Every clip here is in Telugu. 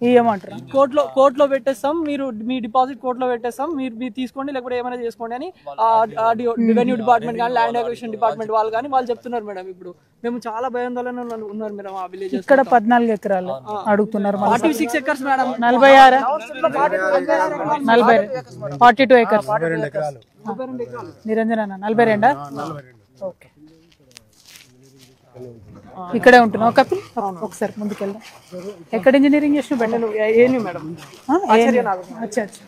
ఇవ్వమంటారు. కోర్టులో పెట్టేస్తాం, మీరు మీ డిపాజిట్ కోర్టులో పెట్టేస్తాం, మీరు తీసుకోండి లేకపోతే ఏమైనా చేసుకోండి అని రెవెన్యూ డిపార్ట్మెంట్ కానీ ల్యాండ్ అక్విజిషన్ డిపార్ట్మెంట్ వాళ్ళు కానీ వాళ్ళు చెప్తున్నారు మేడం. ఇప్పుడు మేము చాలా భయాందోళన ఉన్నారు మేడం ఆ విలేజ్. ఇక్కడ 14 ఎకరాలు అడుగుతున్నారు. 46 ఎకర్స్ మేడం. 46 42 ఎకర్స్ నిరంజన 42. ఓకే, ఇక్కడే ఉంటున్నావు కపిల్? ఒకసారి ముందుకెళ్దాం. ఎక్కడ ఇంజనీరింగ్ చేసిన పెట్టాను? ఏని మేడం. అచ్చా అచ్చా.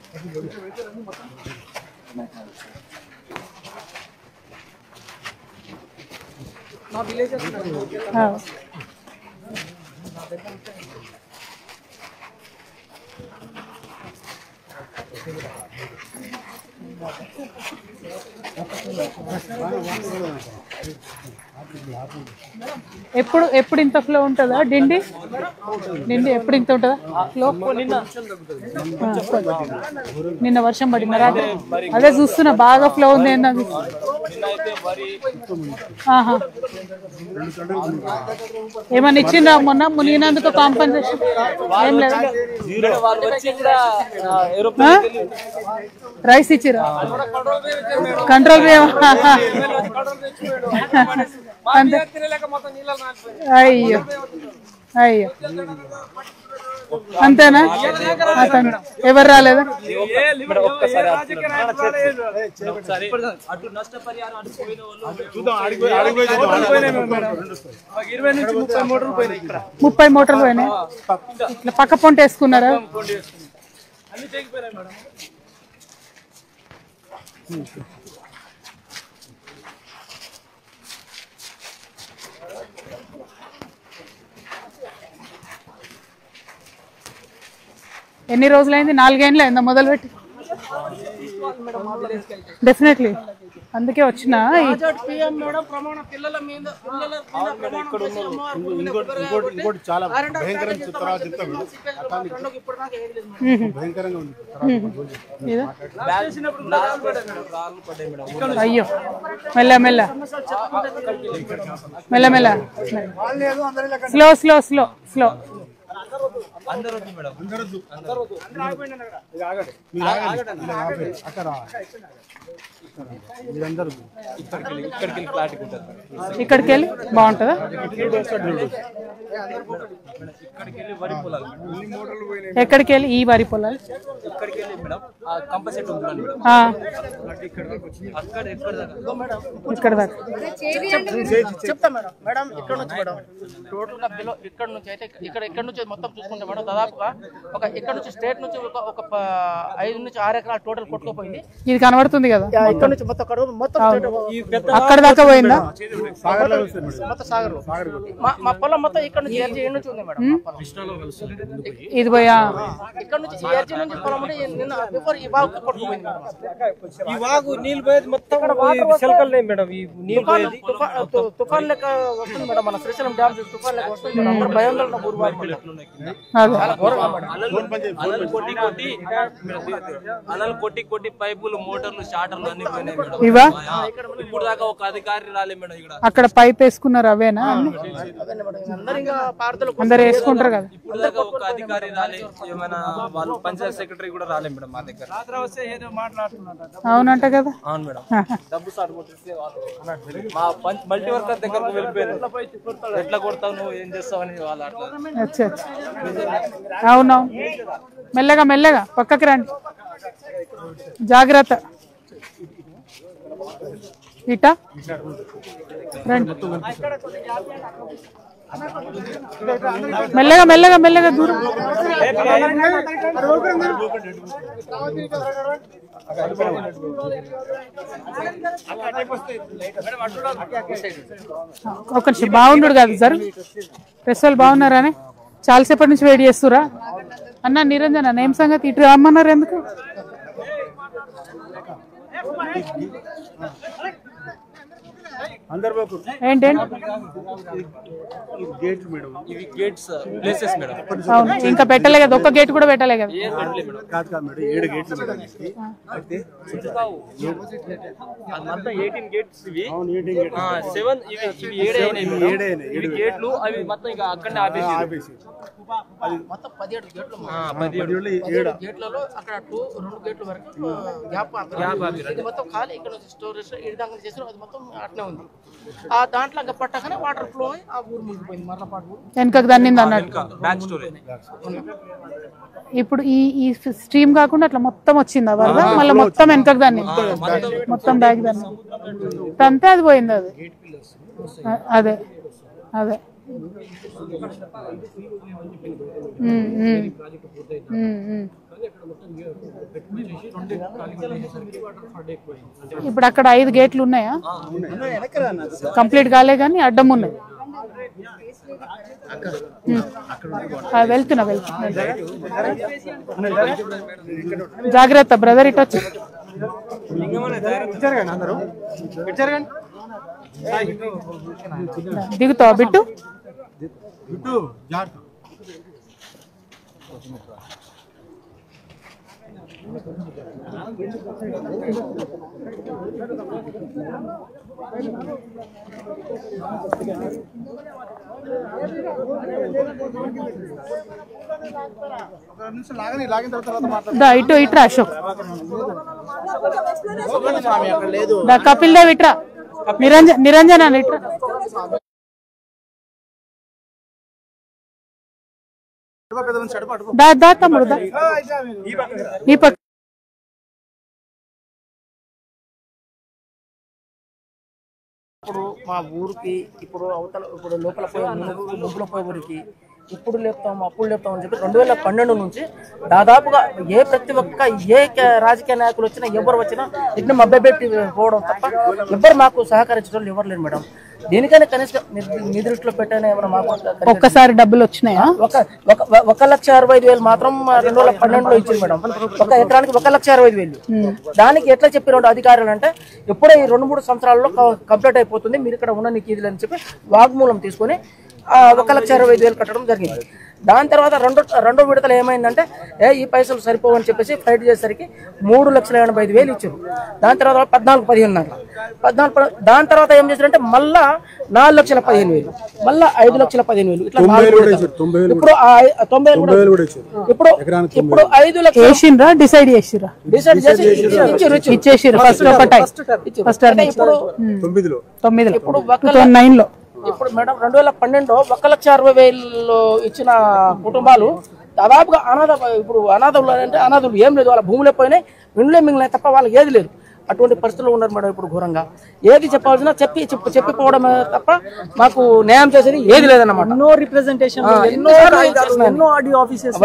మా విలేజ్ ఎప్పుడు ఇంత ఫ్లో ఉంటుందా? డిండి ఎప్పుడు ఇంత ఉంటుందా ఫ్లో? నిన్న వర్షం పడింది రాత్రి, అదే చూస్తున్నా బాగా ఫ్లో ఉంది ఏంటది. ఏమన్నా ఇచ్చిందా మొన్న మునిగినందుకు కాంపన్సేషన్? ఏం లేదా? రైస్ ఇచ్చిరా? కంట్రోల్ అయ్యో అయ్యో, అంతేనా? ఎవరు రాలేదా? ముప్పై మోటార్లు పోయినాయి. ఇట్లా పక్క పొంట వేసుకున్నారా? ఎన్ని రోజులైంది? 4 ఏళ్ళు అయిందా మొదలుపెట్టి? డెఫినెట్లీ, అందుకే వచ్చిన. అయ్యో, మెల్ల మెల్ల మెల్ల మెల్ల, స్లో స్లో స్లో స్లో. ఇక్కడికి వెళ్ళి బాగుంటుందా? ఎక్కడికి వెళ్ళి? ఈ వరి పొలాలు ఇక్కడ దాకా చెప్తా మేడం. మేడం ఇక్కడ నుంచి మేడం టోటల్ గా బిలో ఇక్కడ నుంచి అయితే ఇక్కడ నుంచి మొత్తం చూసుకుంటే మేడం దాదాపుగా ఒక ఇక్కడ నుంచి స్టేట్ నుంచి ఒక 5 నుంచి 6 ఎకరాలు టోటల్ కొట్టుకుపోయింది. ఇది కనబడుతుంది కదా ఇక్కడ నుంచి మొత్తం అక్కడ దాకా పోయిందా? మొత్తం సాగర్ మా పొలం మొత్తం ఇక్కడ నుంచి ఎర్జీ నుంచి ఉంది మేడం. ఇది పోయా ఇక్కడ నుంచి ఎర్జీ నుంచి పొలం నిన్న బిఫోర్ ఈ వాగు కొట్టుకుపోయింది మేడం. ఈ వాగు నీళ్ళు పోయేది మొత్తం మేడం. ఈ నీళ్ళు పోయేది తుఫాన్ లెక్క వస్తుంది మేడం. మన శ్రీశైలం డ్యామ్ తుఫాన్ లెక్క వస్తుంది మేడం. అందరూ భయాందోళన అలలు కొట్టి కొట్టి పైపులు మోటార్లు షాటర్లు అన్ని పోయినాయి మేడం. ఇవా ఇప్పుడు దాకా ఒక అధికారి రాలే మేడం. ఇక్కడ అక్కడ పైప్ వేసుకున్నారు అవేనా? అందరు వేసుకుంటారు కదా. ఇప్పుడు దాకా ఒక అధికారి రాలే, ఏమైనా వాళ్ళు పంచాయత్ సెక్రటరీ కూడా రాలే మేడం మా దగ్గర. అవునంట కదా. అవును మేడం, డబ్బు సార్ కొట్టిస్తే మా మల్టీ వర్కర్ దగ్గరకు వెళ్ళిపోయారు. ఎట్లా కొడతావు, నువ్వు ఏం చేస్తావు అని వాళ్ళు అట్లా. అవునవును, మెల్లగా మెల్లగా పక్కకి రండి, జాగ్రత్త. ఇటా రండి, మెల్లగా మెల్లగా మెల్లగా దూరం. ఒక నిమిషం, బాగుండు కాదు సార్, ప్రెస్ వాళ్ళు బాగున్నారా అని చాలాసేపటి నుంచి వెయిట్ చేస్తురా అన్న. నిరంజన్ అన్న ఏం సంగతి? ఇటు రమ్మన్నారు ఎందుకు? ఏంటండి ఇవి గేట్స్ ప్లేసెస్ మేడం. అవును ఇంకా పెట్టలే కదా, ఒక్క గేట్ కూడా పెట్టలే కదా. మొత్తం 18 గేట్స్ ఇవి. 7 ఇవి 7 గేట్లు అవి మొత్తం ఇక అక్కడనే ఆపేసి మొత్తం 17 గేట్లు గేట్లలో అక్కడ 2 గేట్ల వరకు గ్యాప్ ఇది మొత్తం ఖాళీ. ఇక్కడ స్టోరేజ్ ఇడిదాకా చేసారు, అది మొత్తం అట్నే ఉంది. ఆ దాంట్లో ఇంకా పట్టగానే వాటర్ ఫ్లో అయి ఆ ఊరు మునిగిపోయింది. మర్లపాటు ఊరు వెనకకు దన్నింది అన్నట్టు. Back story. ఇప్పుడు ఈ స్ట్రీమ్ కాకుండా అట్లా మొత్తం వచ్చింది వరద, మళ్ళీ మొత్తం వెనకకు దాన్ని మొత్తం బ్యాగ్ దాన్ని అంతే అది పోయింది. అది అదే అదే ఇప్పుడు అక్కడ 5 గేట్లు ఉన్నాయా? కంప్లీట్ కాలే కానీ అడ్డం ఉన్నాయి. వెళ్తున్నా జాగ్రత్త బ్రదర్, ఇటు వచ్చి దిగుతావా బిట్టు? ఇటు ఇట్రా అశోక్, కపిల్ దేవ్ ఇట్రా, నిరంజన ఇట్రా. దా తమ్ముడు దా. ఈ పక్క ఇప్పుడు మా ఊరికి ఇప్పుడు అవతల ఇప్పుడు లోపల పోయే ముగ్గుల పోయే ఊరికి ఇప్పుడు లేపుతాం అప్పుడు లేపుతాం అని చెప్పి 2012 నుంచి దాదాపుగా ప్రతి ఒక్క రాజకీయ నాయకులు వచ్చినా ఎవరు వచ్చినా ఇట్లా మభ్యపెట్టి పోవడం తప్ప ఎవరు మాకు సహకరించడం ఎవరు లేరు మేడం. దీనికైనా కనీసం మీ దృష్టిలో పెట్టైనా ఏమైనా మాకు ఒక్కసారి డబ్బులు వచ్చినాయా? 1,65,000 మాత్రం 2012లో ఇచ్చింది మేడం. ఒక ఎకరానికి 1,65,000. దానికి ఎట్లా చెప్పిన అధికారులు అంటే ఎప్పుడో ఈ 2-3 సంవత్సరాల్లో కంప్లీట్ అయిపోతుంది, మీరు ఇక్కడ ఉన్న నీకు ఇది అని చెప్పి వాగ్మూలం తీసుకొని 1,65,000 కట్టడం జరిగింది. దాని తర్వాత రెండో విడతలు ఏమైందంటే ఈ పైసలు సరిపోవని చెప్పేసి ఫైట్ చేసేసరికి 3,85,000 ఇచ్చారు. దాని తర్వాత 14,15,000 దాని తర్వాత ఏం చేశారంటే మళ్ళా 4,15,000 మళ్ళా 5,15,000 ఇట్లా ఇప్పుడు 90,000 ఇప్పుడు 5 లక్షలు డిసైడ్ చేసి ఇచ్చేసారు. ఫస్ట్ ఇప్పుడు 9లో ఇప్పుడు మేడం 2012లో 1,60,000 ఇచ్చిన కుటుంబాలు దాదాపుగా అనాథులు అంటే అనాథులు ఏం లేదు, వాళ్ళ భూములు పోయినాయి, ఇండ్లే మిగిలినాయి తప్ప వాళ్ళకి ఏది లేదు. అటువంటి పరిస్థితుల్లో ఉన్నారు మేడం ఇప్పుడు ఘోరంగా. ఏది చెప్పాల్సిన చెప్పిపోవడమే తప్ప మాకు న్యాయం చేసేది ఏది లేదన్నమాట. ఎన్నో రిప్రజెంటేషన్, ఎన్నో ఆడియో ఆఫీసెస్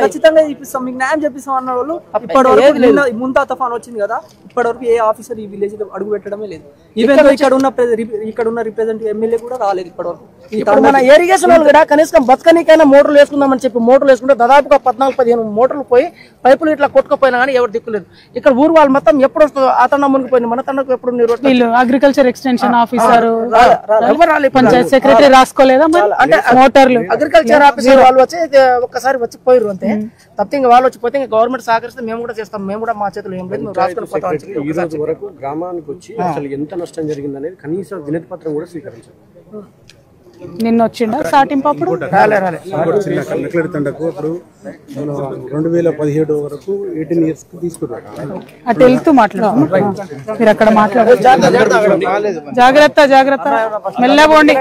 ఖచ్చితంగా ఇప్పిస్తాం, మీకు న్యాయం చెప్పిస్తాం అన్న వాళ్ళు ఇప్పటి వరకు ముంతా తుఫాన్ వచ్చింది కదా, ఇప్పటి వరకు ఏ ఆఫీసర్ ఈ విలేజ్ అడుగు పెట్టడమే లేదు. ఈవెన్ ఇక్కడ ఉన్న రిప్రజెంటేటివ్ ఎమ్మెల్యే కూడా రాలేదు ఇప్పటి వరకు. ఇప్పుడు మన ఏరిగేషన్ వాళ్ళు కూడా కనీసం బతకనికైనా మోటార్లు వేసుకుందామని చెప్పి మోటార్లు వేసుకుంటే దాదాపుగా 14-15 మోటార్లు పోయి పైపులు ఇట్లా కొట్టుకుపోయినా కానీ ఎవరు దిక్కులేదు. ఇక్కడ ఊరు వాళ్ళు మొత్తం ఎప్పుడు వస్తుందో ఆ తండ మునిగిపోయింది, మన తండకు ఎప్పుడు వీళ్ళు agriculture extension officer panchayat secretary రాసుకోలేదా అంటే మోటార్లు అగ్రికల్చర్ ఆఫీసర్ వాళ్ళు వచ్చి ఒక్కసారి వచ్చి పోయారు అంతే. తప్పితే ఇంకా వాళ్ళు వచ్చి పోతే ఇంకా గవర్నమెంట్ సహకరిస్తే మేము కూడా చేస్తాం, మేము కూడా మా చేతులు ఏం లేదు రాసుకొని పోతాం. ఈ రోజు వరకు గ్రామానికి వచ్చి అసలు ఎంత నష్టం జరిగింది అనేది కనీసం వినతి పత్రం కూడా స్వీకరించారు. నిన్న వచ్చిండ సాటింపు అప్పుడు 2017 వరకు 18 years తీసుకున్నారు. అటు వెళ్తూ మాట్లాడు, మీరు అక్కడ మాట్లాడారు. జాగ్రత్త జాగ్రత్త, మెల్లబోండి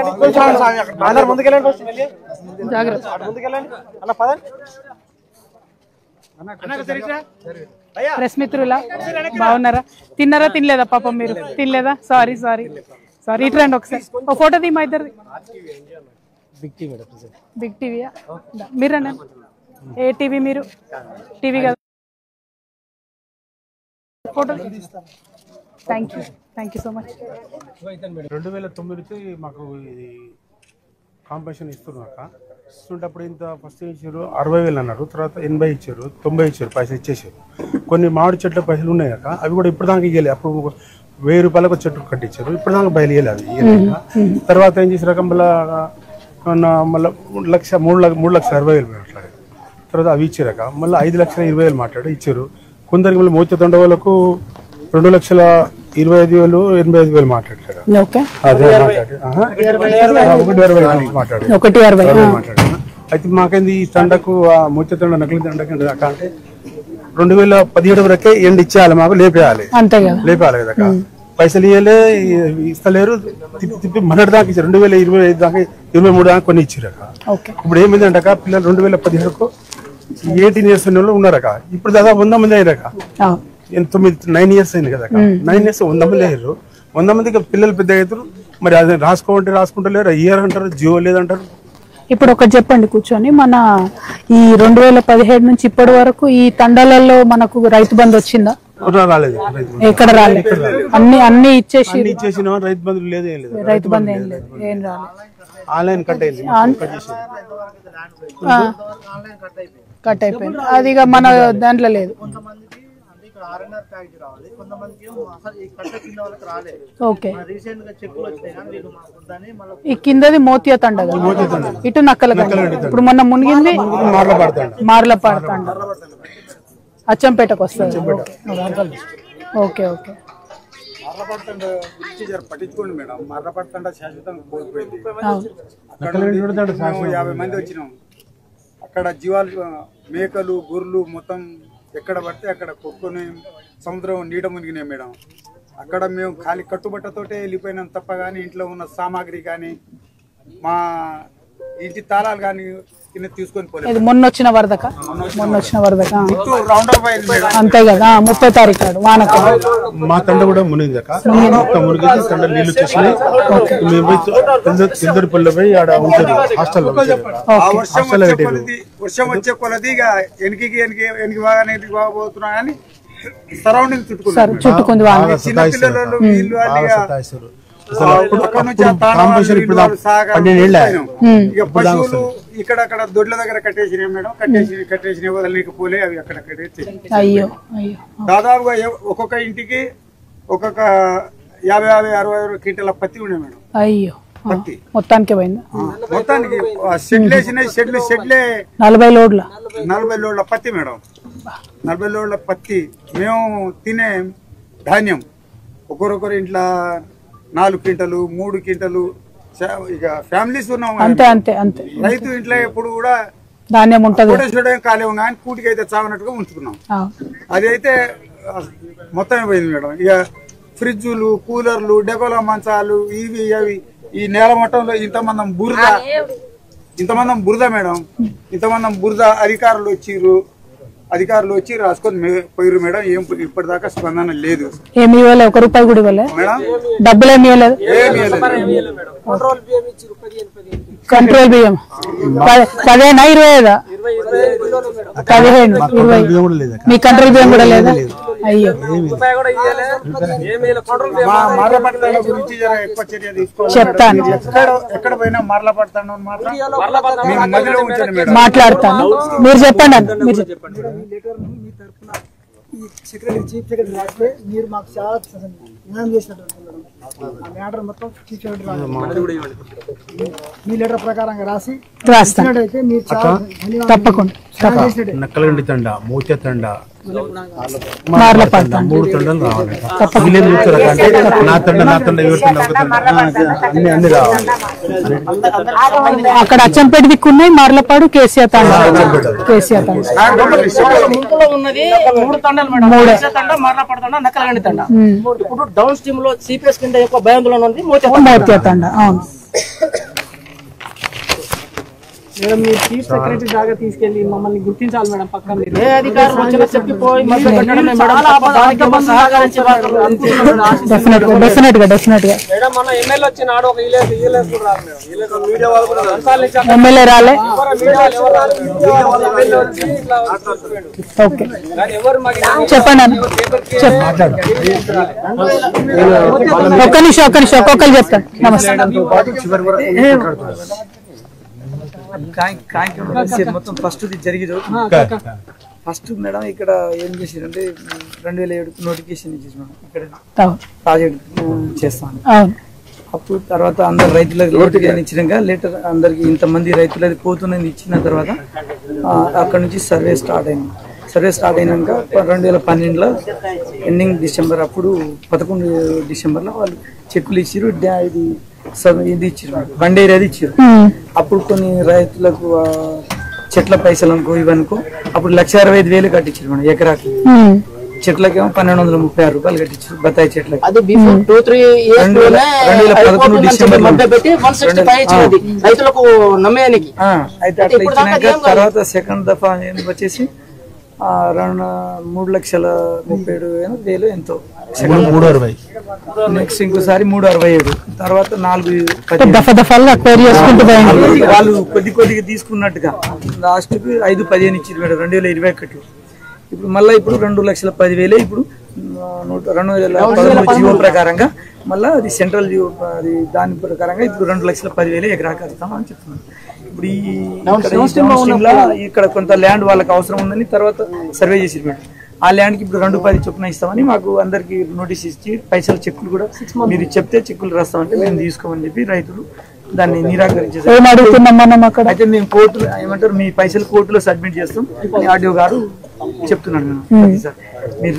జాగ్రత్త. ప్రెస్ మిత్రులా బాగున్నారా? తిన్నారా తినలేదా? పాపం మీరు తినలేదా? సారీ ఇటు రండి ఒకసారి ఒక ఫోటో తీ మా ఇద్దరిది. బిగ్ టీవీయా? మీరు రండి. ఏ టీవీ? మీరు టీవీ కదా. Photo thank you so much. 2009 నుంచి మాకు ఇది కాంపెన్సేషన్ ఇస్తుంటప్పుడు ఇంత ఫస్ట్ ఇచ్చారు 60,000 అన్నారు, తర్వాత 80 ఇచ్చారు, 90 ఇచ్చారు, పైసలు ఇచ్చేసారు. కొన్ని మామిడి చెట్ల పైసలు ఉన్నాయి కాక అవి కూడా ఇప్పుడు దాకా ఇవ్వలేదు. అప్పుడు 1000 రూపాయలకు చెట్టు కట్టించారు. ఇప్పుడు దాకా బయలుదేరాలి అది ఇయ్యలేక. తర్వాత ఏం చేసారు మళ్ళీ 3,60,000 అట్లా. తర్వాత అవి ఇచ్చారక మళ్ళీ 5,20,000 మాట్లాడి ఇచ్చారు. కొందరికి మళ్ళీ మోతి తండ వాళ్ళకు 2,25,000 85,000 మాట్లాడారు. మాట్లాడారు. అయితే మాకేంది ఈ తండకు మోతి తండ నకిలీ తండకి అంటే 2017 వరకే ఎండ్ ఇచ్చేయాలి, మాకు లేపేయాలి కదా. పైసలు ఇవ్వలే, ఇస్తలేరు. తిప్పి మొన్నటి దాకా ఇచ్చారు. 2025 దాకా 23 దాకా కొన్ని ఇచ్చారక. ఇప్పుడు ఏమైందంట పిల్లలు 2017కు 18 years ఉన్న వాళ్ళు ఉన్నారక. ఇప్పుడు దాదాపు 100 మంది అయ్యారక. 9 years అయింది కదా. 9 years 100 మంది అయ్యారు. 100 మందికి పిల్లలు పెద్ద అవుతారు. మరి అది రాసుకుంటలేరు, ఇయర్ అంటారు, జియో లేదంటారు. ఇప్పుడు ఒకటి చెప్పండి కూర్చొని, మన ఈ 2017 నుంచి ఇప్పటి వరకు ఈ తండాలలో మనకు రైతు బంధు వచ్చిందా? రాలేదు, ఎక్కడ రాలేదు. అన్ని ఇచ్చేసి రైతు బంధు లేదు, ఏం లేదు. రైతు బంధు ఏం లేదు, ఏం రాలేదు. ఆన్లైన్ కట్ అయిపోయింది. అది ఇక మన దాంట్లో లేదు. ఓకే, ఈ కిందది మోతియా తండ, ఇటు నక్కల. ఇప్పుడు మొన్న మునిగింది మార్లపాడుతండ, అచ్చంపేటకు వస్తుంది. Okay okay. పట్టించుకోండి మేడం, మర్రపడుతుండ శాశ్వతంగా కోల్పోయింది. 50 మంది వచ్చినాం. అక్కడ జీవాలు, మేకలు, గొర్రెలు మొత్తం ఎక్కడ పడితే అక్కడ కొట్టుకొని సముద్రం నీట మునిగినాయి మేడం. అక్కడ మేము ఖాళీ కట్టుబట్టతోటే వెళ్ళిపోయినాం తప్ప కానీ ఇంట్లో ఉన్న సామాగ్రి కానీ మా ఇంటి తాళాలు కానీ కింద తీసుకొని పోలేదు. మొన్న వచ్చిన వరదక అంతే కదా. 30 తారీఖు వానక మా తండ కూడా మునిగిందక. మునిగి తండ నీళ్ళు వచ్చేసినాయి. చందరపల్లి పోయి ఆడ ఉంటుంది హాస్టల్లో. వర్షం వచ్చే కొలది ఇక ఎనికి బాగా పోతున్నా కానీ సరౌండింగ్ చుట్టుకుంది. చిన్నపిల్లలు వీళ్ళు పశువులు ఇక్కడ దొడ్ల దగ్గర కట్టేసినాయి మేడం. కట్టేసిన వదలలేకపోలే, అవి అక్కడ దాదాపుగా ఒక్కొక్క ఇంటికి ఒక్కొక్క 50-60 క్వింటాల పత్తి ఉండే మేడం. పత్తి మొత్తానికి పోయింది. మొత్తానికి షెడ్లు వేసినాయి. షెడ్లే 40 లోడ్ల పత్తి మేడం. 40 లోడ్ల పత్తి. మేము తినే ధాన్యం ఒకరొకరు ఇంట్లో 4 క్వింటలు 3 క్వింటలు. ఇక ఫ్యామిలీస్ ఉన్నాం. అంతే. రైతు ఇంట్లో ఎప్పుడు కూడా ధాన్యం ఉంటుంది, కాలేము కానీ కూటికి అయితే చావనట్టుగా ఉంచుకున్నాం. అది అయితే మొత్తం పోయింది మేడం. ఇక ఫ్రిడ్జులు, కూలర్లు, డెకోలా మంచాలు, ఇవి అవి ఈ నేల మట్టంలో ఇంతమంది బురద మేడం. ఇంతమంది బురద. అధికారులు వచ్చి రాసుకొని పోయిరు మేడం. ఏం ఇప్పటిదాకా స్పందన లేదు. ఏమి ఇవ్వలే, 1 రూపాయి కూడా ఇవ్వలే మేడం. డబ్బులు ఏమి ఇవ్వలేదు. కంట్రోల్ బియ్యం 15 25 మీ కంట్రోల్ బియ్యం కూడా లేదా? అయ్యో, చెప్తాను, మాట్లాడతాను. మీరు చెప్పండి. సెక్రటరీ చీఫ్ సెక్రటరీ రాస్తే మీరు మాకు చాలా న్యాయం చేసినట్టు మ్యాటర్ మొత్తం చీఫ్ సెక్రటరీ మీ లెటర్ ప్రకారంగా రాసినట్టయితే మీరు చాలా తప్పకుండా. నక్కలండి తండ, మోత్య తండ, 3 తండలు రావాలి. నా తండ అన్ని రావాలి. అక్కడ అచ్చంపేట దిక్కు ఉన్నాయి, మార్లపాడు, కేసీఆర్ తండ. ఉన్నది 3 తండాలు మేడం. తండ, మార్లపాడు తండ, నక్కలగండి తండ. ఇప్పుడు డౌన్ స్ట్రీమ్ లో సిపిఎస్ కింద ఎక్కువ భయాందోళన ఉంది మోత్య తండ. అవును మేడం, మీరు చీఫ్ సెక్రటరీ దాకా తీసుకెళ్లి మమ్మల్ని గుర్తించాలి మేడం. పక్క మీరు ఏ అధికారులు వచ్చినా చెప్పిపోయి మేడం మన ఎమ్మెల్యే వచ్చినాడు. ఒక ఎమ్మెల్యే రాలే. ఓకే, చెప్పండి. ఒక్క నిమిషం ఒక్కొక్కరు చెప్తాను. నమస్తే. మొత్తం ఫస్ట్ జరిగింది. ఫస్ట్ మేడం ఇక్కడ ఏం చేసారంటే 2007 నోటిఫికేషన్ ఇచ్చేసి మేడం ఇక్కడ ప్రాజెక్ట్ చేస్తాను. అప్పుడు తర్వాత అందరు రైతులకు నోటిఫికేషన్ ఇచ్చినాక లేటర్ అందరికి ఇంతమంది రైతులది పోతున్నది ఇచ్చిన తర్వాత అక్కడ నుంచి సర్వే స్టార్ట్ అయింది. సర్వే స్టార్ట్ అయినాక 2012లో ఎండింగ్ డిసెంబర్ అప్పుడు 11 డిసెంబర్లో వాళ్ళు చెక్కులు ఇచ్చారు. ఇది ఇచ్చారు బండేరియా ఇచ్చారు. అప్పుడు కొన్ని రైతులకు చెట్ల పైసలు అనుకో ఇవనుకో అప్పుడు 1,65,000 కట్టించారు మేడం ఎకరాకి. చెట్లకేమో 1,236 రూపాయలు కట్టించారు బత్తాయి చెట్లకి. 2011 డిసెంబర్ అయితే అట్లా ఇచ్చినాక తర్వాత సెకండ్ దఫా వచ్చేసి 3,37,000 ఎంతో నెక్స్ట్ ఇంకోసారి 3,67 తర్వాత 4 వాళ్ళు కొద్దిగా తీసుకున్నట్టుగా లాస్ట్ కి 5,15 ఇచ్చింది మేడం 2021. ఇప్పుడు మళ్ళీ ఇప్పుడు 2,10,000 ఇప్పుడు 2013 జీవో ప్రకారంగా మళ్ళీ అది సెంట్రల్ జీవో అది దాని ప్రకారంగా ఇప్పుడు 2,10,000 ఎకరాకి కడతామని చెప్తున్నాను. ఇప్పుడు ఇక్కడ కొంత ల్యాండ్ వాళ్ళకి అవసరం ఉందని తర్వాత సర్వే చేసి మేడం ఆ ల్యాండ్ కి ఇప్పుడు 2,10 చొప్పున ఇస్తామని మాకు అందరికి నోటీస్ ఇచ్చి పైసలు చెక్కులు కూడా మీరు చెప్తే చెక్కులు రాస్తామంటే మేము తీసుకోమని చెప్పి రైతులు దాన్ని నిరాకరించేసారు. అయితే మేము కోర్టులో ఏమంటారు మీ పైసలు కోర్టులో సబ్మిట్ చేస్తాం ఆర్డీఓ గారు చెప్తున్నాడు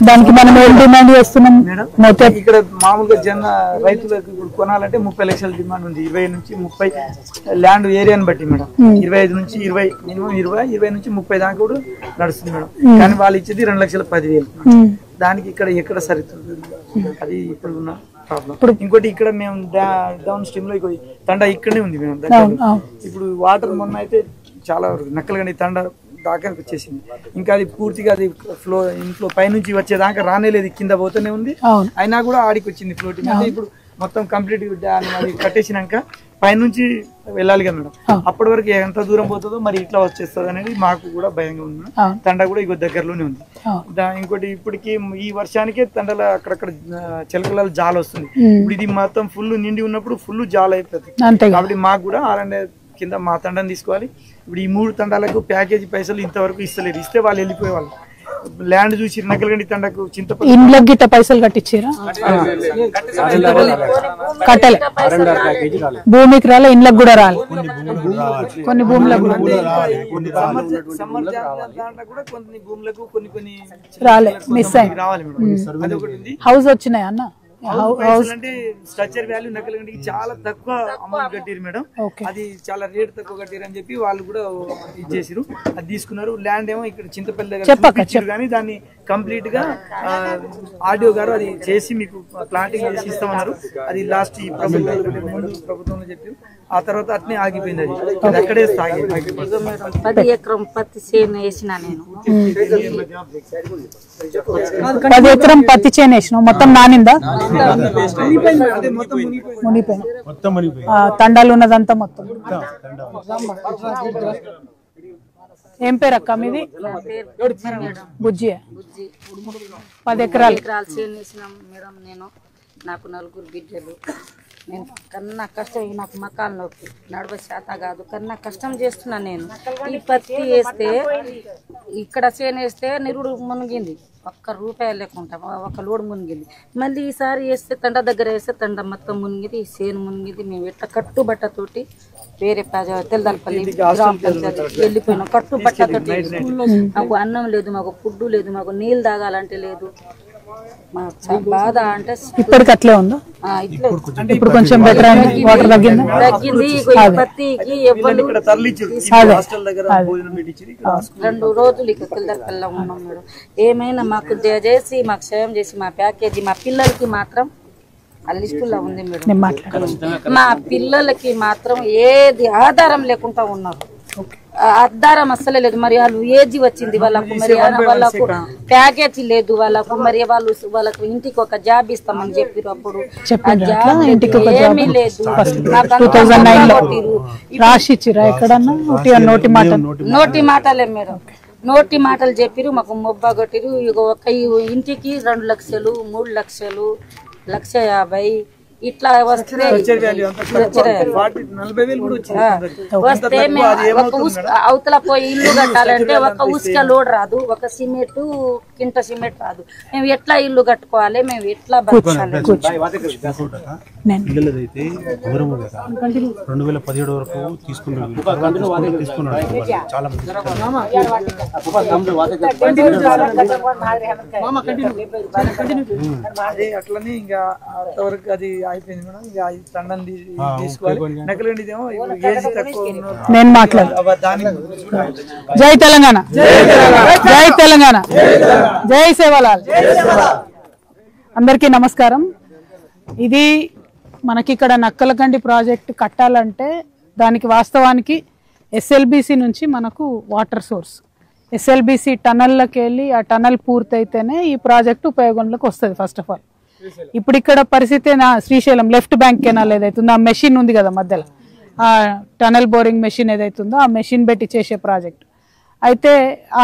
దానికి మనం ఏం డిమాండ్ చేస్తున్నాం మేడం. ఇక్కడ మామూలుగా రైతులకు ఇప్పుడు కొనాలంటే 30 లక్షల డిమాండ్ ఉంది. 20 నుంచి 30 ల్యాండ్ ఏరియాని బట్టి మేడం 25 నుంచి 20 మినిమం 20 నుంచి 30 దాకా కూడా నడుస్తుంది మేడం. కానీ వాళ్ళు ఇచ్చేది 2,10,000. దానికి ఇక్కడ ఎక్కడ సరితుంది అది ఇప్పుడు ఉన్న ప్రాబ్లం. ఇంకోటి ఇక్కడ మేము డౌన్ స్ట్రీమ్ లో తండా ఇక్కడనే ఉంది మేడం దగ్గర. ఇప్పుడు వాటర్ మొన్న అయితే చాలా నక్కలు కానీ తండా దాకా వచ్చేసింది. ఇంకా అది పూర్తిగా అది ఫ్లో ఇంట్లో పైనుంచి వచ్చేదాకా రానేలేదు కింద పోతూనే ఉంది. అయినా కూడా ఆడికి వచ్చింది ఫ్లోటింగ్. అంటే ఇప్పుడు మొత్తం కంప్లీట్ అది కట్టేసినాక పైనుంచి వెళ్ళాలి కదా మేడం. అప్పటి వరకు ఎంత దూరం పోతుందో మరి ఇట్లా వచ్చేస్తుంది అనేది మాకు కూడా భయంగా ఉంది. తండ కూడా ఇగో దగ్గరలోనే ఉంది. ఇంకోటి ఇప్పటికి ఈ వర్షానికే తండల అక్కడక్కడ చిలకల జాల వస్తుంది. ఇప్పుడు ఇది మొత్తం ఫుల్ నిండి ఉన్నప్పుడు ఫుల్ జాల అయిపోతుంది. కాబట్టి మాకు కూడా ఆరండే కింద మా తండాన్ని తీసుకోవాలి. ఇప్పుడు ఈ 3 తండాలకు ప్యాకేజీ పైసలు ఇంతవరకు ఇస్తలేరు. ఇస్తే వాళ్ళు వెళ్ళిపోయేవాళ్ళు. ల్యాండ్ చూసి నకలగండి తండకు చింతపల్లి ఇండ్ల గిట్ట పైసలు కట్టించారా? కట్టలే. భూమికి రాలే, ఇండ్లకు కూడా రాలే. కొన్ని భూములకు రాలే, మిస్ అయింది. హౌస్ వచ్చినాయి అన్న. అంటే స్ట్రక్చర్ వాల్యూ నకలగండికి చాలా తక్కువ అమౌంట్ కట్టారు మేడం. అది చాలా రేట్ తక్కువ కట్టారు అని చెప్పి వాళ్ళు కూడా ఇచ్చేసారు. అది తీసుకున్నారు. ల్యాండ్ ఏమో ఇక్కడ చింతపల్లి దగ్గర కానీ దాన్ని కంప్లీట్ గా ఆర్డీఓ గారు అది చేసి మీకు ప్లాంటింగ్ చేసి ఇస్తామన్నారు. అది లాస్ట్ ఈ ప్రభుత్వంలో చెప్పారు. ఆ తర్వాత అట్నే ఆగిపోయింది. అది అక్కడే 10 ఎకరం పత్తి చేను వేసిన నేను. 10 ఎకరం పత్తి చేను వేసిన మొత్తం నానిందా? తండాలు ఉన్నదంతా మొత్తం. ఏం పేరు అక్క మీది? బుజ్జి. 10 ఎకరాలు చేను వేసినాం మేడం. నేను నాకు 4 బిడ్డలు. నేను కన్నా కష్టం, నాకు మకాలు నొప్పి, నడవ శాత కాదు, కన్నా కష్టం చేస్తున్నా నేను. ఈ పత్తి వేస్తే ఇక్కడ చేను వేస్తే నిరుడు మునిగింది, ₹1 లేకుండా 1 లోడ్ మునిగింది. మళ్ళీ ఈసారి వేస్తే తండ దగ్గర వేస్తే తండ మొత్తం మునిగింది, చేను మునిగింది. మేము ఎట్లా కట్టుబట్టతోటి వేరే తెల్లదల్పల్లి గ్రామ పంచాయతీ వెళ్ళిపోయినాం. కట్టుబట్టతోటి మాకు అన్నం లేదు, మాకు ఫుడ్ లేదు, మాకు నీళ్ళు తాగాలంటే లేదు. బాధ అంటే ఇప్పటికి అట్లే ఉందా? ఇప్పుడు కొంచెం బెటర్ అయింది, వాటర్ తగ్గింది. పత్తికి 2 రోజులు ఇక పిల్లల ఉన్నాం మేడం. ఏమైనా మాకు దయచేసి మాకు సాయం చేసి మా ప్యాకేజీ మా పిల్లలకి మాత్రం ఆ లిస్టులో ఉంది మేడం. మా పిల్లలకి మాత్రం ఏది ఆధారం లేకుండా ఉన్నారు. ఆధారం అస్సలే లేదు. మరి వాళ్ళు ఏజీ వచ్చింది వాళ్ళకు, మరి వాళ్ళకు ప్యాకేజీ లేదు వాళ్ళకు. మరి వాళ్ళకు ఇంటికి ఒక జాబ్ ఇస్తామని చెప్పారు. అప్పుడు ఏమీ లేదు. నోటి మాటలే మేడం, నోటి మాటలు చెప్పిరు. మాకు మొబ్బా కొట్టిరు. ఒక ఇంటికి 2 లక్షలు, 3 లక్షలు, 1,50,000 ఇట్లా వస్తే వస్తే అవతల పోయి ఇల్లు కట్టాలంటే ఒక ఉసుక లోడ్ రాదు, ఒక సిమెంట్ కింట సిమెంట్ రాదు. మేము ఎట్లా ఇల్లు కట్టుకోవాలి, మేము ఎట్లా బతకాలి? పిల్లలదైతే ఘోరము కదా. 2017 వరకు తీసుకున్నాడు చాలా అదే అట్లనే ఇంకా అంతవరకు అది అయిపోయింది మేడం. ఇంకా తండం తీసుకోవాలి. నకలండిదేమో ఏజ్ తక్కువ. నేను మాట్లాడు. జై తెలంగాణ, జై తెలంగాణ, జై సేవలాల్. అందరికీ నమస్కారం. ఇది మనకి ఇక్కడ నక్కలకండి ప్రాజెక్ట్ కట్టాలంటే దానికి వాస్తవానికి SLBC నుంచి మనకు వాటర్ సోర్స్, SLBC టనల్లోకి వెళ్ళి ఆ టనల్ పూర్తయితేనే ఈ ప్రాజెక్టు ఉపయోగంలోకి వస్తుంది. ఫస్ట్ ఆఫ్ ఆల్ ఇప్పుడు ఇక్కడ పరిస్థితి శ్రీశైలం లెఫ్ట్ బ్యాంక్ కెనాల్ ఏదైతుందో ఆ మెషిన్ ఉంది కదా మధ్యలో, ఆ టనల్ బోరింగ్ మెషిన్ ఏదైతుందో ఆ మెషిన్ పెట్టి చేసే ప్రాజెక్ట్ అయితే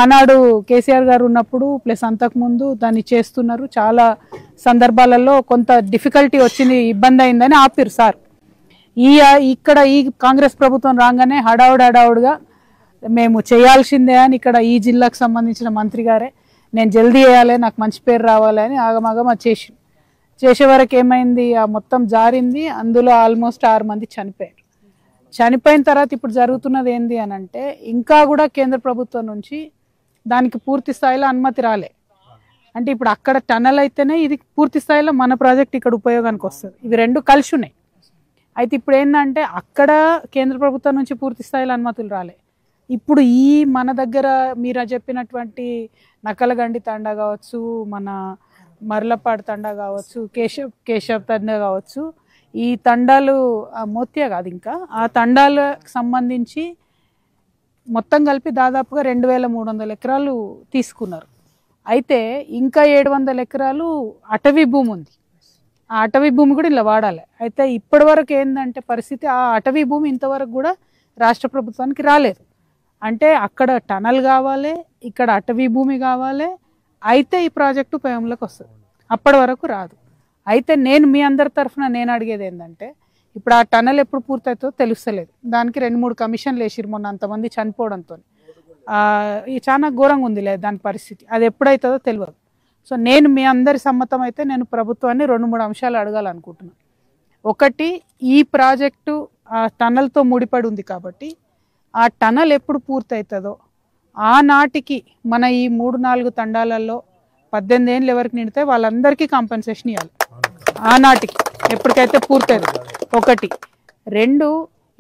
ఆనాడు కేసీఆర్ గారు ఉన్నప్పుడు ప్లస్ అంతకుముందు దాన్ని చేస్తున్నారు. చాలా సందర్భాలలో కొంత డిఫికల్టీ వచ్చింది, ఇబ్బంది అయిందని ఆపిరు సార్. ఇక్కడ ఈ కాంగ్రెస్ ప్రభుత్వం రాగానే హడావుడిగా మేము చేయాల్సిందే అని ఇక్కడ ఈ జిల్లాకు సంబంధించిన మంత్రి గారే నేను జల్దీ చేయాలి, నాకు మంచి పేరు రావాలి అని ఆగమాగం చేసే వరకు ఏమైంది, ఆ మొత్తం జారింది. అందులో ఆల్మోస్ట్ 6 మంది చనిపోయారు. చనిపోయిన తర్వాత ఇప్పుడు జరుగుతున్నది ఏంది అని అంటే ఇంకా కూడా కేంద్ర ప్రభుత్వం నుంచి దానికి పూర్తి స్థాయిలో అనుమతి రాలే. అంటే ఇప్పుడు అక్కడ టనల్ అయితేనే ఇది పూర్తి స్థాయిలో మన ప్రాజెక్ట్ ఇక్కడ ఉపయోగానికి వస్తుంది. ఇవి రెండు కలిసి ఉన్నాయి. అయితే ఇప్పుడు ఏంటంటే అక్కడ కేంద్ర ప్రభుత్వం నుంచి పూర్తి స్థాయిలో అనుమతులు రాలే. ఇప్పుడు ఈ మన దగ్గర మీరు చెప్పినటువంటి నక్కలగండి తండా కావచ్చు, మన మర్లపాడు తండా కావచ్చు, కేశవ్ తండా కావచ్చు, ఈ తండాలు మోత్యా కాదు ఇంకా ఆ తండాలకు సంబంధించి మొత్తం కలిపి దాదాపుగా 2300 ఎకరాలు తీసుకున్నారు. అయితే ఇంకా 700 ఎకరాలు అటవీ భూమి ఉంది. ఆ అటవీ భూమి కూడా ఇలా వాడాలి. అయితే ఇప్పటి వరకు ఏంటంటే పరిస్థితి ఆ అటవీ భూమి ఇంతవరకు కూడా రాష్ట్ర ప్రభుత్వానికి రాలేదు. అంటే అక్కడ టనల్ కావాలి, ఇక్కడ అటవీ భూమి కావాలి, అయితే ఈ ప్రాజెక్టు ఉపయోగంలోకి వస్తుంది. అప్పటి వరకు రాదు. అయితే నేను మీ అందరి తరఫున నేను అడిగేది ఏంటంటే ఇప్పుడు ఆ టనల్ ఎప్పుడు పూర్తవుతుందో తెలుస్తలేదు. దానికి 2-3 కమిషన్లు వేసిరు మొన్న అంతమంది చనిపోవడంతో. చాలా ఘోరంగా ఉంది లేదు దాని పరిస్థితి. అది ఎప్పుడైతుందో తెలియదు. సో నేను మీ అందరి సమ్మతం అయితే నేను ప్రభుత్వాన్ని 2-3 అంశాలు అడగాలనుకుంటున్నాను. ఒకటి, ఈ ప్రాజెక్టు ఆ టనల్తో ముడిపడి ఉంది కాబట్టి ఆ టనల్ ఎప్పుడు పూర్తవుతుందో ఆనాటికి మన ఈ 3-4 తండాలలో 18 ఏళ్ళు ఎవరికి నిండితే వాళ్ళందరికీ కాంపెన్సేషన్ ఇవ్వాలి. ఆనాటికి ఎప్పటికైతే పూర్తవుతుంది. ఒకటి. 2,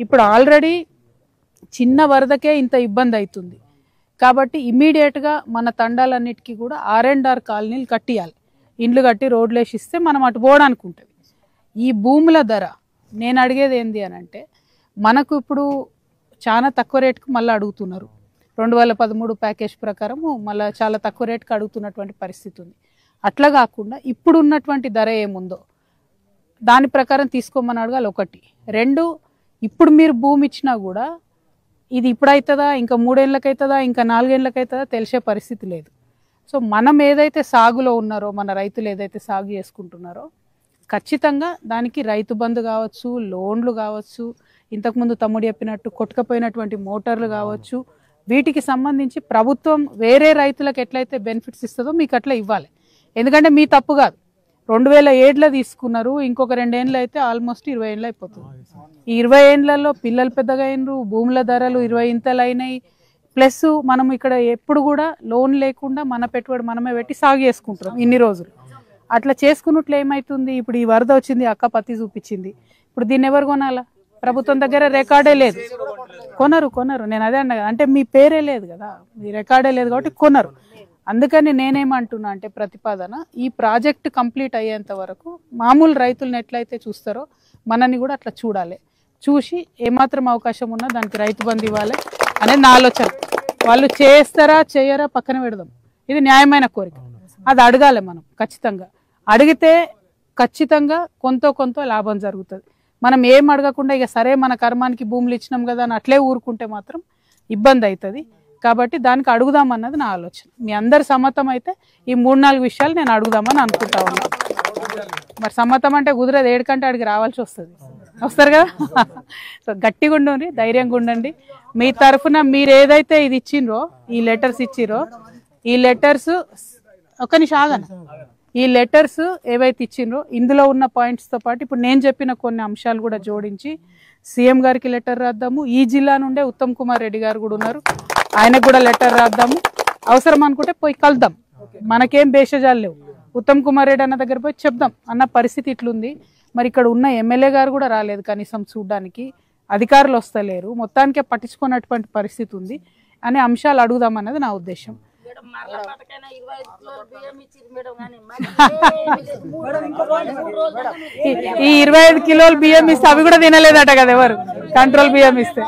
ఇప్పుడు ఆల్రెడీ చిన్న వరదకే ఇంత ఇబ్బంది అవుతుంది కాబట్టి ఇమీడియట్గా మన తండాలన్నిటికీ కూడా R&R కాలనీలు కట్టియాలి. ఇండ్లు కట్టి రోడ్లు వేసిస్తే మనం అటు పోవడానికి ఉంటుంది. ఈ భూముల ధర నేను అడిగేది ఏంది అని అంటే మనకు ఇప్పుడు చాలా తక్కువ రేటుకు మళ్ళీ అడుగుతున్నారు. 2013 ప్యాకేజ్ ప్రకారము మళ్ళీ చాలా తక్కువ రేటుకు అడుగుతున్నటువంటి పరిస్థితి ఉంది. అట్లా కాకుండా ఇప్పుడు ఉన్నటువంటి ధర ఏముందో దాని ప్రకారం తీసుకోమని అడగాలి. 1. 2, ఇప్పుడు మీరు భూమి ఇచ్చినా కూడా ఇది ఇప్పుడు అవుతుందా, ఇంకా 3 ఏళ్ళకి అవుతుందా, ఇంకా 4 ఏళ్ళకి అవుతుందా తెలిసే పరిస్థితి లేదు. సో మనం ఏదైతే సాగులో ఉన్నారో, మన రైతులు ఏదైతే సాగు చేసుకుంటున్నారో ఖచ్చితంగా దానికి రైతు బంధు కావచ్చు, లోన్లు కావచ్చు, ఇంతకుముందు తమ్ముడు చెప్పినట్టు కొట్టుకపోయినటువంటి మోటార్లు కావచ్చు, వీటికి సంబంధించి ప్రభుత్వం వేరే రైతులకు ఎట్లయితే బెనిఫిట్స్ ఇస్తుందో మీకు అట్లా ఇవ్వాలి. ఎందుకంటే మీ తప్పు కాదు. 2007లో తీసుకున్నారు, ఇంకొక 2 ఏళ్ళు అయితే ఆల్మోస్ట్ 20 ఏళ్ళు అయిపోతుంది. ఈ 20 ఏళ్లలో పిల్లలు పెద్దగా అయినరు, భూముల ధరలు 20 ఇంతలు అయినాయి. ప్లస్ మనం ఇక్కడ ఎప్పుడు కూడా లోన్ లేకుండా మన పెట్టుబడి మనమే పెట్టి సాగు చేసుకుంటున్నాం ఇన్ని రోజులు. అట్లా చేసుకున్నట్లు ఏమవుతుంది, ఇప్పుడు ఈ వరద వచ్చింది, అక్క పత్తి చూపించింది, ఇప్పుడు దీన్ని ఎవరు కొనాలా? ప్రభుత్వం దగ్గర రికార్డే లేదు. కొనరు. నేను అదే అన్నా కదా, అంటే మీ పేరే లేదు కదా, మీ రికార్డే లేదు కాబట్టి కొనరు. అందుకని నేనేమంటున్నా అంటే ప్రతిపాదన, ఈ ప్రాజెక్ట్ కంప్లీట్ అయ్యేంత వరకు మామూలు రైతులను ఎట్లయితే చూస్తారో మనని కూడా అట్లా చూడాలి. చూసి ఏమాత్రం అవకాశం ఉన్నా దానికి రైతు బంధు ఇవ్వాలి అనేది నా ఆలోచన. వాళ్ళు చేస్తారా చేయరా పక్కన పెడదాం, ఇది న్యాయమైన కోరిక, అది అడగాలి మనం. ఖచ్చితంగా అడిగితే ఖచ్చితంగా కొంత లాభం జరుగుతుంది. మనం ఏం అడగకుండా ఇక సరే మన కర్మానికి భూములు ఇచ్చినాం కదా అని అట్లే ఊరుకుంటే మాత్రం ఇబ్బంది అవుతుంది. కాబట్టి దానికి అడుగుదామన్నది నా ఆలోచన. మీ అందరి సమ్మతం అయితే ఈ 3-4 విషయాలు నేను అడుగుదామని అనుకుంటా ఉన్నాను. మరి సమ్మతం అంటే కుదరదు, ఏడుకంటే అడిగి రావాల్సి వస్తుంది, వస్తారు కదా. సో గట్టిగా ఉండండి, ధైర్యంగా ఉండండి. మీ తరఫున మీరు ఏదైతే ఇది ఇచ్చిండ్రో, ఈ లెటర్స్ ఇచ్చిరో, ఈ లెటర్స్ ఒక నిమిషం ఆగండి. ఈ లెటర్స్ ఏవైతే ఇచ్చిండ్రో ఇందులో ఉన్న పాయింట్స్తో పాటు ఇప్పుడు నేను చెప్పిన కొన్ని అంశాలు కూడా జోడించి సీఎం గారికి లెటర్ రాద్దాము. ఈ జిల్లా నుండే ఉత్తమ్ కుమార్ రెడ్డి గారు కూడా ఉన్నారు, ఆయనకు కూడా లెటర్ రాద్దాము. అవసరం అనుకుంటే పోయి కలుద్దాం, మనకేం భేషజాలు లేవు. ఉత్తమ్ కుమార్ రెడ్డి అన్న దగ్గర పోయి చెప్దాం, అన్న పరిస్థితి ఇట్లుంది, మరి ఇక్కడ ఉన్న ఎమ్మెల్యే గారు కూడా రాలేదు కనీసం చూడడానికి, అధికారులు వస్తలేరు, మొత్తానికే పట్టించుకున్నటువంటి పరిస్థితి ఉంది అనే అంశాలు అడుగుదాం అన్నది నా ఉద్దేశం. ఈ 25 కిలోలు బియ్యం ఇస్తే అవి కూడా తినలేదట కదా ఎవరు, కంట్రోల్ బియ్యం ఇస్తే.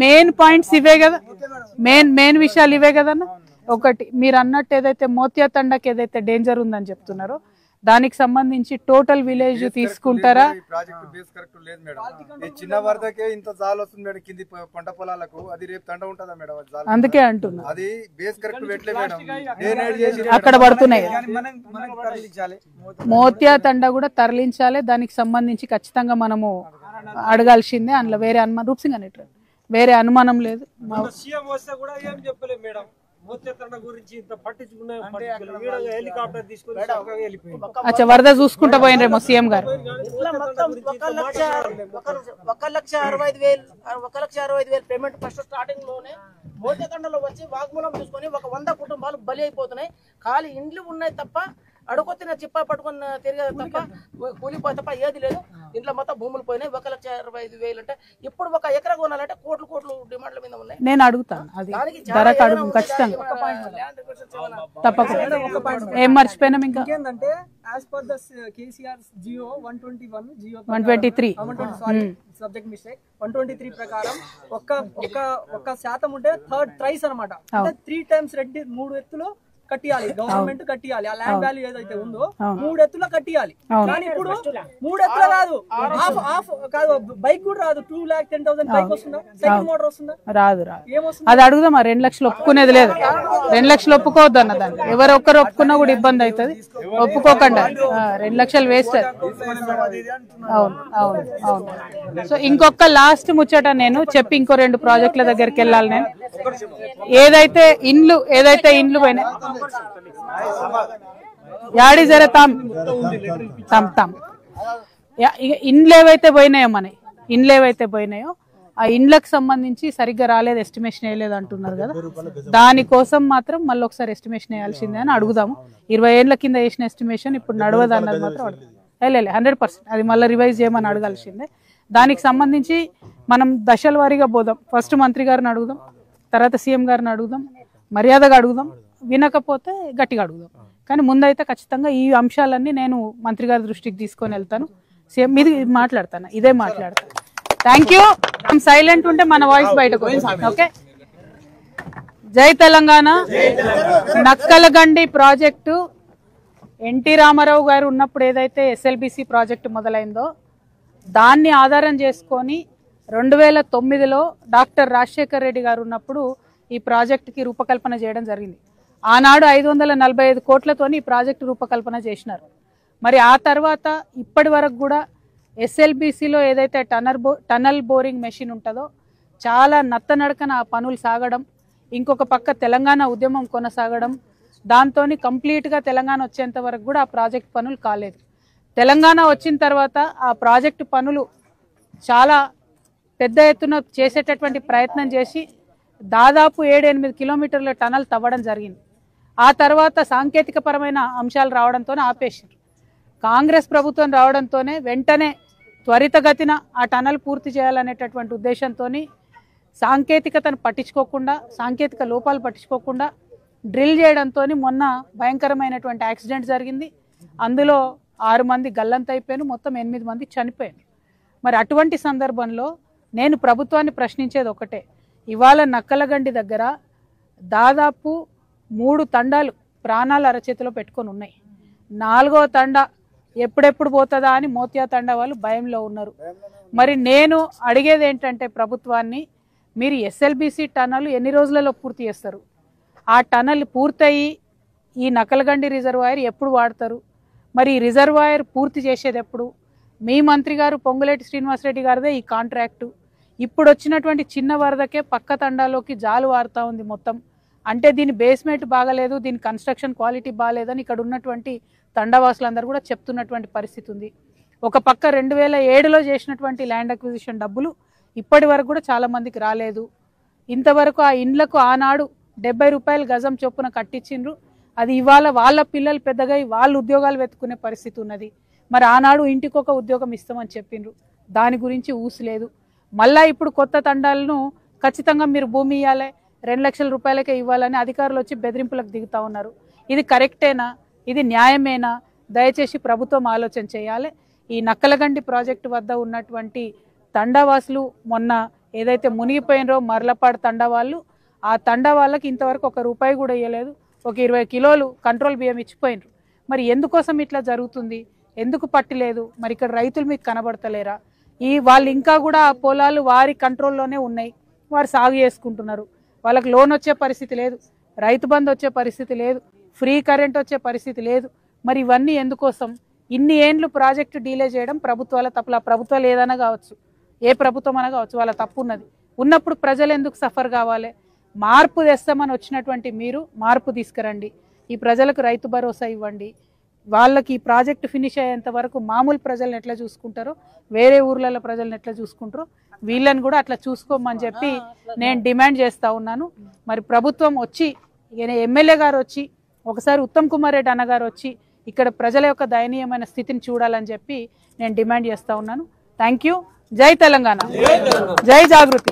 మెయిన్ పాయింట్స్ ఇవే కదా, మెయిన్ విషయాలు ఇవే కదన్న. ఒకటి మీరు అన్నట్టు ఏదైతే మోతియా తండకి ఏదైతే డేంజర్ ఉందని చెప్తున్నారో దానికి సంబంధించి టోటల్ విలేజ్ తీసుకుంటారా? ప్రాజెక్ట్ బేస్ కరెక్ట్ లేదు మేడం, ఈ చిన్న వరదకే ఇంత జాలు వస్తుంది మేడం కింది పంట పొలాలకు, అది రేపు తండ ఉంటుందా మేడం? అందుకే అంటున్నా అది బేస్ కరెక్ట్ పెట్టలే మేడం, అక్కడ పడుతున్నాయి. మోతియా తండ కూడా తరలించాలి, దానికి సంబంధించి ఖచ్చితంగా మనము అడగాల్సిందే. అందులో వేరే అనుమానం, రూప్సింగ్ అనేట వేరే అనుమానం లేదు. అచ్చా, వరద చూసుకుంటా పోయినరేమో సీఎం గారు. 1,65,000 పేమెంట్ ఫస్ట్ స్టార్టింగ్ లోనే మోతేతండలో వచ్చి వాగ్మూలం చూసుకొని 100 కుటుంబాలు బలి అయిపోతున్నాయి. ఖాళీ ఇండ్లు ఉన్నాయి తప్ప, అడుగుతున్న చిప్ప పట్టుకున్న తిరిగేది తప్ప, కూలిపోయి తప్ప ఏది లేదు. ఇంట్లో మొత్తం భూములు పోయినాయి. 1,65,000 అంటే ఇప్పుడు ఒక ఎకరా కొనాలంటే కోట్లు డిమాండ్ల మీద ఉన్నాయి. నేను అడుగుతాను, అది ధరకు అడుగు ఖచ్చితంగా తప్పకుండా. ఏం మర్చిపోయినాం ఇంకా ఏంటంటే as per the KCR GO 123 subject mistake 123 ప్రకారం ఒక్క శాతం ఉంటే థర్డ్ థ్రైస్ అనమాట, అంటే 3 times రెడ్డి 3 ఎత్తులు కట్టియాలి, గవర్నమెంట్ కట్టియాలి. ఆ ల్యాండ్ వాల్యూ ఏదైతే ఉందో 3 ఎత్తుల కట్టియాలి. కానీ ఇప్పుడు 3 ఎత్తుల కాదు, హాఫ్ కాదు, బైక్ కూడా రాదు. 2,10,000 బైక్ వస్తుందా? సైకిల్ మోటార్ వస్తుందా? రాదు. అది అడుగుదాం. 2 లక్షలు ఒప్పుకునేది లేదు, 2 లక్షలు ఒప్పుకోవద్దు అన్న దాన్ని. ఎవరు ఒక్కరు ఒప్పుకున్నా కూడా ఇబ్బంది అవుతుంది, ఒప్పుకోకుండా 2 లక్షలు వేస్ట్. అవును. సో ఇంకొక లాస్ట్ ముచ్చట నేను చెప్పి ఇంకో 2 ప్రాజెక్టుల దగ్గరికి వెళ్ళాలి. నేను ఏదైతే ఇండ్లు పోయినాయి, యాడి జర తామ్ ఇండ్లు ఏవైతే పోయినాయో ఆ ఇండ్లకు సంబంధించి సరిగ్గా రాలేదు, ఎస్టిమేషన్ వేయలేదు అంటున్నారు కదా. దానికోసం మాత్రం మళ్ళీ ఒకసారి ఎస్టిమేషన్ వేయాల్సిందే అని అడుగుదాము. 20 ఏళ్ల కింద వేసిన ఎస్టిమేషన్ ఇప్పుడు నడవదు అన్నది మాత్రం అడుగుదాం. 100% అది మళ్ళీ రివైజ్ చేయమని అడగాల్సిందే. దానికి సంబంధించి మనం దశల వారీగా పోదాం. ఫస్ట్ మంత్రి గారిని అడుగుదాం, తర్వాత సీఎం గారిని అడుగుదాం, మర్యాదగా అడుగుదాం, వినకపోతే గట్టిగా అడుగుదాం. కానీ ముందైతే ఖచ్చితంగా ఈ అంశాలన్నీ నేను మంత్రి గారి దృష్టికి తీసుకొని వెళ్తాను. సీఎం ఇది మాట్లాడతాను, ఇదే మాట్లాడతాను. Thank you. సైలెంట్ ఉంటే మన వాయిస్ బయటకు వస్తుంది. ఓకే. జై తెలంగాణ. నక్కలగండి ప్రాజెక్టు ఎన్టీ రామారావు గారు ఉన్నప్పుడు ఏదైతే ఎస్ఎల్బిసి ప్రాజెక్టు మొదలైందో దాన్ని ఆధారం చేసుకొని 2009లో డాక్టర్ రాజశేఖర్ రెడ్డి గారు ఉన్నప్పుడు ఈ ప్రాజెక్టుకి రూపకల్పన చేయడం జరిగింది. ఆనాడు 545 కోట్లతోని ఈ ప్రాజెక్టు రూపకల్పన చేసినారు. మరి ఆ తర్వాత ఇప్పటి వరకు కూడా ఎస్ఎల్బిసిలో ఏదైతే టనల్ బోరింగ్ మెషిన్ ఉంటుందో చాలా నత్తనడకన ఆ పనులు సాగడం, ఇంకొక పక్క తెలంగాణ ఉద్యమం కొనసాగడం, దాంతో కంప్లీట్గా తెలంగాణ వచ్చేంత వరకు కూడా ఆ ప్రాజెక్ట్ పనులు కాలేదు. తెలంగాణ వచ్చిన తర్వాత ఆ ప్రాజెక్టు పనులు చాలా పెద్ద ఎత్తున చేసేటటువంటి ప్రయత్నం చేసి దాదాపు 7-8 కిలోమీటర్ల టనల్ తవ్వడం జరిగింది. ఆ తర్వాత సాంకేతికపరమైన అంశాలు రావడంతోనే ఆపేశారు. కాంగ్రెస్ ప్రభుత్వం రావడంతోనే వెంటనే త్వరితగతిన ఆ టనల్ పూర్తి చేయాలనేటటువంటి ఉద్దేశంతో సాంకేతికతను పట్టించుకోకుండా, సాంకేతిక లోపాలు పట్టించుకోకుండా డ్రిల్ చేయడంతో మొన్న భయంకరమైనటువంటి యాక్సిడెంట్ జరిగింది. అందులో 6 మంది గల్లంతైపోయారు, మొత్తం 8 మంది చనిపోయారు. మరి అటువంటి సందర్భంలో నేను ప్రభుత్వాన్ని ప్రశ్నించేది ఒకటే, ఇవాళ నక్కలగండి దగ్గర దాదాపు 3 తండాలు ప్రాణాలు అరచేతిలో పెట్టుకొని ఉన్నాయి. 4వ తండా ఎప్పుడెప్పుడు పోతుందా అని మోతియా తండా వాళ్ళు భయంలో ఉన్నారు. మరి నేను అడిగేది ఏంటంటే ప్రభుత్వాన్ని, మీరు ఎస్ఎల్బిసి టనల్ ఎన్ని రోజులలో పూర్తి చేస్తారు? ఆ టనల్ పూర్తయి ఈ నక్కలగండి రిజర్వాయర్ ఎప్పుడు వాడతారు? మరి ఈ రిజర్వాయర్ పూర్తి చేసేది ఎప్పుడు? మీ మంత్రి గారు పొంగులేటి శ్రీనివాసరెడ్డి గారిదే ఈ కాంట్రాక్టు. ఇప్పుడు వచ్చినటువంటి చిన్న వరదకే పక్క తండాలోకి జాలు వారుతా ఉంది మొత్తం. అంటే దీని బేస్మెంట్ బాగలేదు, దీని కన్స్ట్రక్షన్ క్వాలిటీ బాగాలేదని ఇక్కడ ఉన్నటువంటి తండావాసులందరూ కూడా చెప్తున్నటువంటి పరిస్థితి ఉంది. ఒక పక్క 2007లో చేసినటువంటి ల్యాండ్ అక్విజిషన్ డబ్బులు ఇప్పటి వరకు కూడా చాలా మందికి రాలేదు. ఇంతవరకు ఆ ఇండ్లకు ఆనాడు 70 రూపాయలు గజం చొప్పున కట్టించిండ్రు. అది ఇవాళ వాళ్ళ పిల్లలు పెద్దగా వాళ్ళు ఉద్యోగాలు వెతుకునే పరిస్థితి ఉన్నది. మరి ఆనాడు ఇంటికొక ఉద్యోగం ఇస్తామని చెప్పిండ్రు, దాని గురించి ఊసలేదు. మళ్ళా ఇప్పుడు కొత్త తండాలను ఖచ్చితంగా మీరు భూమి ఇవ్వాలి, 2 లక్షల రూపాయలకే ఇవ్వాలని అధికారులు వచ్చి బెదిరింపులకు దిగుతూ ఉన్నారు. ఇది కరెక్టేనా? ఇది న్యాయమేనా? దయచేసి ప్రభుత్వం ఆలోచన చేయాలి. ఈ నక్కలగండి ప్రాజెక్టు వద్ద ఉన్నటువంటి తండావాసులు మొన్న ఏదైతే మునిగిపోయినరో మర్లపాడు తండా వాళ్ళు, ఆ తండా వాళ్ళకి ఇంతవరకు 1 రూపాయి కూడా ఇవ్వలేదు. ఒక 20 కిలోలు కంట్రోల్ బియ్యం ఇచ్చిపోయినరు. మరి ఎందుకోసం ఇట్లా జరుగుతుంది? ఎందుకు పట్టలేదు? మరి ఇక్కడ రైతులు మీకు కనబడతలేరా? వాళ్ళు ఇంకా కూడా ఆ పొలాలు వారి కంట్రోల్లోనే ఉన్నాయి, వారు సాగు చేసుకుంటున్నారు. వాళ్ళకి లోన్ వచ్చే పరిస్థితి లేదు, రైతు బంధు వచ్చే పరిస్థితి లేదు, ఫ్రీ కరెంట్ వచ్చే పరిస్థితి లేదు. మరి ఇవన్నీ ఎందుకోసం? ఇన్ని ఏండ్లు ప్రాజెక్టు డీలే చేయడం ప్రభుత్వాల తప్పుల. ప్రభుత్వాలు ఏదైనా కావచ్చు, ఏ ప్రభుత్వం అయినా కావచ్చు, వాళ్ళ తప్పు ఉన్నది. ఉన్నప్పుడు ప్రజలు ఎందుకు సఫర్ కావాలి? మార్పు తెస్తామని వచ్చినటువంటి మీరు మార్పు తీసుకురండి. ఈ ప్రజలకు రైతు భరోసా ఇవ్వండి. వాళ్ళకి ఈ ప్రాజెక్టు ఫినిష్ అయ్యేంత వరకు మామూలు ప్రజలను ఎట్లా చూసుకుంటారో, వేరే ఊర్లలో ప్రజలను ఎట్లా చూసుకుంటారో వీళ్ళని కూడా అట్లా చూసుకోమని చెప్పి నేను డిమాండ్ చేస్తూ ఉన్నాను. మరి ప్రభుత్వం వచ్చి, ఎమ్మెల్యే గారు వచ్చి, ఒకసారి ఉత్తమ్ కుమార్ రెడ్డి అన్నగారు వచ్చి ఇక్కడ ప్రజల యొక్క దయనీయమైన స్థితిని చూడాలని చెప్పి నేను డిమాండ్ చేస్తూ ఉన్నాను. Thank you. జై తెలంగాణ, జై జాగృతి.